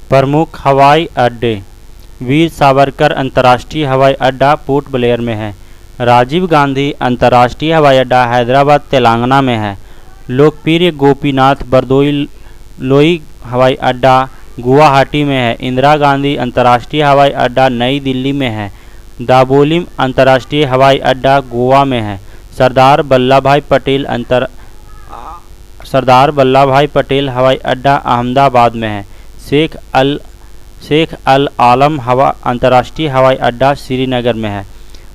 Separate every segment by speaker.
Speaker 1: प्रमुख हवाई अड्डे: वीर सावरकर अंतर्राष्ट्रीय हवाई अड्डा पोर्ट ब्लेयर में है। राजीव गांधी अंतर्राष्ट्रीय हवाई अड्डा हैदराबाद तेलंगाना में है। लोकप्रिय गोपीनाथ बरदोई हवाई अड्डा गुवाहाटी में है। इंदिरा गांधी अंतर्राष्ट्रीय हवाई अड्डा नई दिल्ली में है। दाबोलिम अंतर्राष्ट्रीय हवाई अड्डा गोवा में है। सरदार वल्लभ भाई पटेल हवाई अड्डा अहमदाबाद में है। शेख अल आलम अंतर्राष्ट्रीय हवाई अड्डा श्रीनगर में है।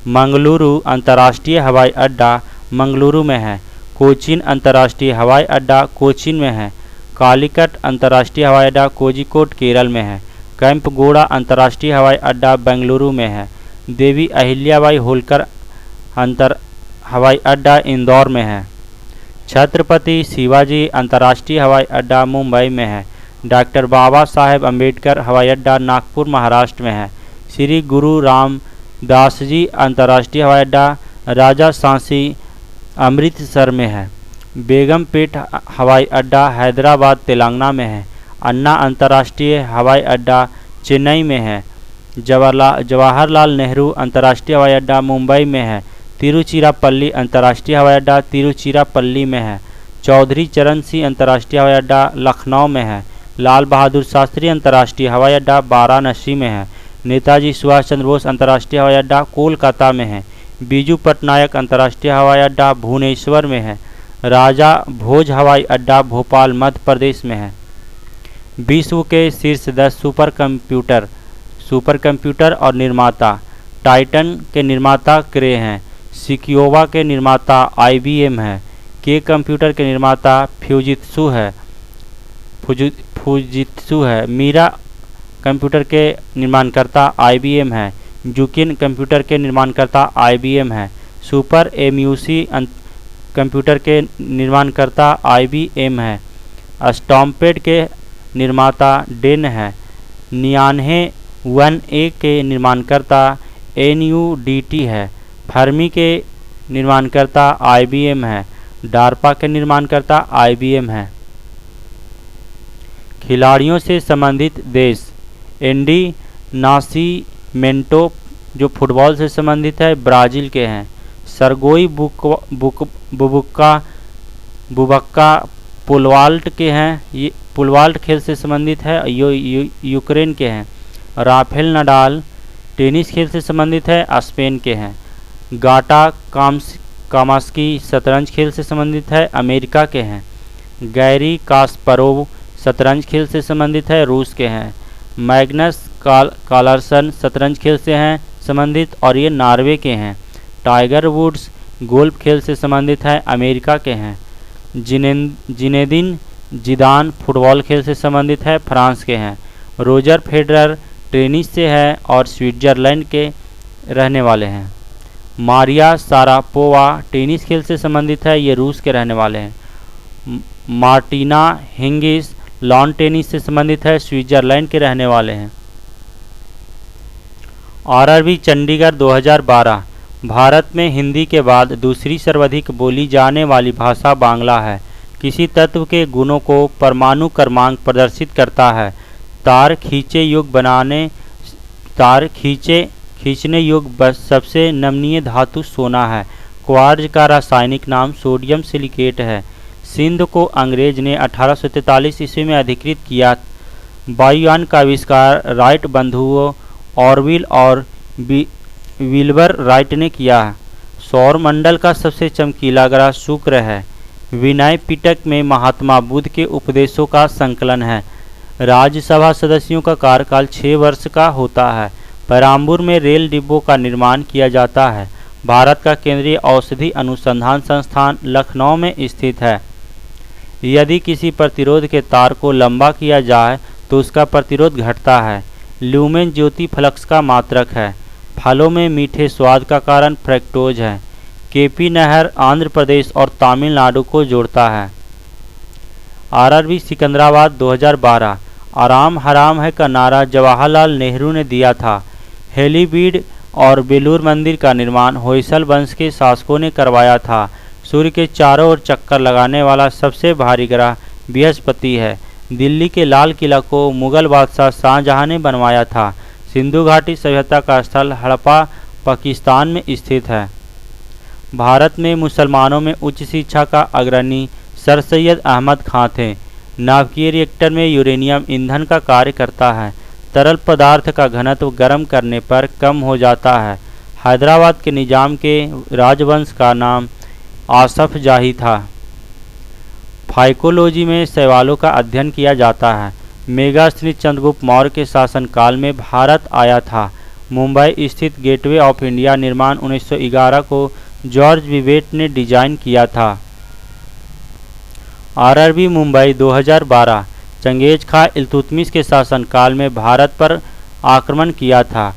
Speaker 1: मंगलुरु अंतर्राष्ट्रीय हवाई अड्डा मंगलुरु में है। कोचीन अंतर्राष्ट्रीय हवाई अड्डा कोचीन में है। कालीकट अंतर्राष्ट्रीय हवाई अड्डा कोझिकोड केरल में है। कैंपगोड़ा अंतर्राष्ट्रीय हवाई अड्डा बेंगलुरु में है। देवी अहिल्याबाई होलकर हवाई अड्डा इंदौर में है। छत्रपति शिवाजी अंतर्राष्ट्रीय हवाई अड्डा मुंबई में है। डॉक्टर बाबा साहेब अम्बेडकर हवाई अड्डा नागपुर महाराष्ट्र में है। श्री गुरु रामदास जी अंतर्राष्ट्रीय हवाई अड्डा राजा सांसी अमृतसर में है। बेगमपेट हवाई अड्डा हैदराबाद तेलंगाना में है। अन्ना अंतर्राष्ट्रीय हवाई अड्डा चेन्नई में है। जवाहरलाल नेहरू अंतर्राष्ट्रीय हवाई अड्डा मुंबई में है। तिरुचिरापल्ली अंतर्राष्ट्रीय हवाई अड्डा तिरुचिरापल्ली में है। चौधरी चरण सिंह अंतर्राष्ट्रीय हवाई अड्डा लखनऊ में है। लाल बहादुर शास्त्री अंतर्राष्ट्रीय हवाई अड्डा वाराणसी में है। नेताजी सुभाष चंद्र बोस अंतर्राष्ट्रीय हवाई अड्डा कोलकाता में है। बीजू पटनायक अंतर्राष्ट्रीय हवाई अड्डा भुवनेश्वर में है। राजा भोज हवाई अड्डा भोपाल मध्य प्रदेश में है। विश्व के शीर्ष 10 सुपर कंप्यूटर और निर्माता: टाइटन के निर्माता क्रे हैं। सिकियोवा के निर्माता IBM है। के कंप्यूटर के निर्माता फ्यूजित्सु है। मीरा कंप्यूटर के निर्माणकर्ता IBM है। जुकिन कंप्यूटर के निर्माणकर्ता IBM है। सुपर MUC कंप्यूटर के निर्माणकर्ता IBM है। स्टॉम्पेड के निर्माता डेन है। नियान्हे 1A के निर्माणकर्ता NUDT है। फर्मी के निर्माणकर्ता IBM है। डार्पा के निर्माणकर्ता IBM है। खिलाड़ियों से संबंधित देश: एंडी नासिमेंटो जो फुटबॉल से संबंधित है ब्राज़ील के हैं। सरगोई बुबक्का पुलवाल्ट के हैं, ये पुलवाल्ट खेल से संबंधित है, यूक्रेन के हैं। राफेल नडाल टेनिस खेल से संबंधित है, स्पेन के हैं। गाटा काम्स्की शतरंज खेल से संबंधित है, अमेरिका के हैं। गैरी कास्परोव शतरंज खेल से संबंधित है, रूस के हैं। मैग्नस कार्लसन शतरंज खेल से हैं संबंधित और ये नॉर्वे के हैं। टाइगर वुड्स गोल्फ खेल से संबंधित है, अमेरिका के हैं। जिनेदिन जिदान फुटबॉल खेल से संबंधित है, फ्रांस के हैं। रोजर फेडरर टेनिस से है और स्विट्जरलैंड के रहने वाले हैं। मारिया सारापोवा टेनिस खेल से संबंधित है, ये रूस के रहने वाले हैं। मार्टिना हिंगिस लॉन टेनिस से संबंधित है, स्विट्जरलैंड के रहने वाले हैं। RRB चंडीगढ़ 2012 भारत में हिंदी के बाद दूसरी सर्वाधिक बोली जाने वाली भाषा बांग्ला है। किसी तत्व के गुणों को परमाणु क्रमांक प्रदर्शित करता है। तार खींचने योग्य सबसे नमनीय धातु सोना है। क्वार्ज का रासायनिक नाम सोडियम सिलिकेट है। सिंध को अंग्रेज ने 1843 ईस्वी में अधिकृत किया। वायुयान का आविष्कार राइट बंधुओं ऑरविल और विल्बर राइट ने किया। सौरमंडल का सबसे चमकीला ग्रह शुक्र है। विनय पिटक में महात्मा बुद्ध के उपदेशों का संकलन है। राज्यसभा सदस्यों का कार्यकाल 6 वर्ष का होता है। पेराम्बूर में रेल डिब्बों का निर्माण किया जाता है। भारत का केंद्रीय औषधि अनुसंधान संस्थान लखनऊ में स्थित है। यदि किसी प्रतिरोध के तार को लंबा किया जाए तो उसका प्रतिरोध घटता है। ल्यूमेन ज्योति फ्लक्स का मात्रक है। फलों में मीठे स्वाद का कारण फ्रक्टोज है। केपी नहर आंध्र प्रदेश और तमिलनाडु को जोड़ता है। RRB सिकंदराबाद 2012 आराम हराम है का नारा जवाहरलाल नेहरू ने दिया था। हेलीबीड और बेलूर मंदिर का निर्माण होयसल वंश के शासकों ने करवाया था। सूर्य के चारों ओर चक्कर लगाने वाला सबसे भारी ग्रह बृहस्पति है। दिल्ली के लाल किला को मुगल बादशाह शाहजहां ने बनवाया था। सिंधु घाटी सभ्यता का स्थल हड़प्पा पाकिस्तान में स्थित है। भारत में मुसलमानों में उच्च शिक्षा का अग्रणी सर सैयद अहमद खां थे। नाभिकीय रिएक्टर में यूरेनियम ईंधन का कार्य करता है। तरल पदार्थ का घनत्व गर्म करने पर कम हो जाता है। हैदराबाद के निजाम के राजवंश का नाम आसफ जाही था। फाइकोलॉजी में शैवालों का अध्ययन किया जाता है। मेगास्थनी चंद्रगुप्त मौर्य के शासनकाल में भारत आया था। मुंबई स्थित गेटवे ऑफ इंडिया निर्माण 1911 को जॉर्ज विवेट ने डिजाइन किया था। आरआरबी मुंबई 2012 चंगेज खां इल्तुतमिश के शासनकाल में भारत पर आक्रमण किया था।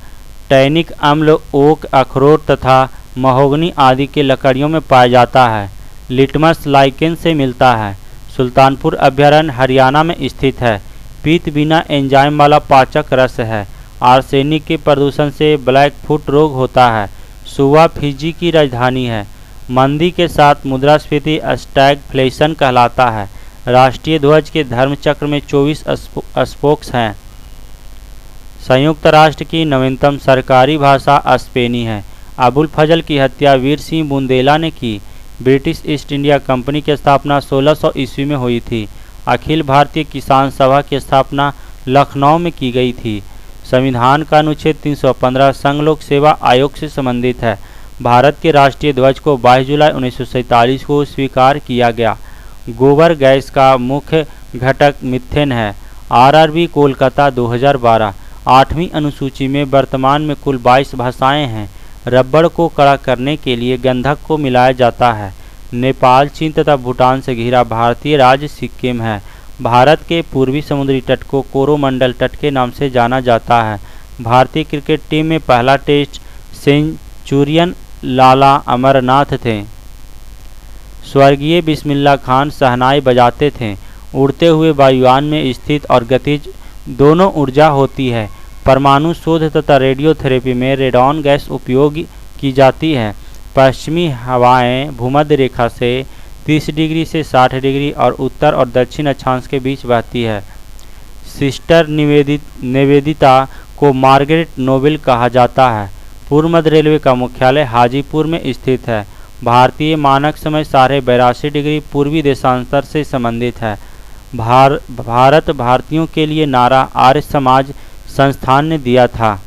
Speaker 1: टैनिक अम्ल ओक, अखरोट तथा महोगनी आदि के लकड़ियों में पाया जाता है। लिटमस लाइकेन से मिलता है। सुल्तानपुर अभयारण्य हरियाणा में स्थित है। पीत बिना एंजाइम वाला पाचक रस है। आर्सेनिक के प्रदूषण से ब्लैक फुट रोग होता है। सुवा फिजी की राजधानी है। मंदी के साथ मुद्रास्फीति स्टैगफ्लेशन कहलाता है। राष्ट्रीय ध्वज के धर्मचक्र में 24 स्पोक्स हैं। संयुक्त राष्ट्र की नवीनतम सरकारी भाषा स्पेनी है। अबुल फजल की हत्या वीर सिंह बुंदेला ने की। ब्रिटिश ईस्ट इंडिया कंपनी की स्थापना 1600 ईस्वी में हुई थी। अखिल भारतीय किसान सभा की स्थापना लखनऊ में की गई थी। संविधान का अनुच्छेद 315 संघ लोक सेवा आयोग से संबंधित है। भारत के राष्ट्रीय ध्वज को 22 जुलाई 1947 को स्वीकार किया गया। गोबर गैस का मुख्य घटक मीथेन है। आरआरबी कोलकाता 2012 8वीं अनुसूची में वर्तमान में कुल 22 भाषाएं हैं। रबड़ को कड़ा करने के लिए गंधक को मिलाया जाता है। नेपाल, चीन तथा भूटान से घिरा भारतीय राज्य सिक्किम है। भारत के पूर्वी समुद्री तट को कोरोमंडल तट के नाम से जाना जाता है। भारतीय क्रिकेट टीम में पहला टेस्ट सेंचुरियन लाला अमरनाथ थे। स्वर्गीय बिस्मिल्लाह खान शहनाई बजाते थे। उड़ते हुए वायुयान में स्थित और गतिज दोनों ऊर्जा होती है। परमाणु शोध तथा रेडियोथेरेपी में रेडॉन गैस उपयोग की जाती है। पश्चिमी हवाएं भूमध्य रेखा से 30 डिग्री से 60 डिग्री और उत्तर और दक्षिण अक्षांश के बीच बहती है। सिस्टर निवेदिता को मार्गरेट नोबेल कहा जाता है। पूर्व मध्य रेलवे का मुख्यालय हाजीपुर में स्थित है। भारतीय मानक समय 82.5 डिग्री पूर्वी देशांतर से संबंधित है। भारत भारतीयों के लिए नारा आर्य समाज संस्थान ने दिया था।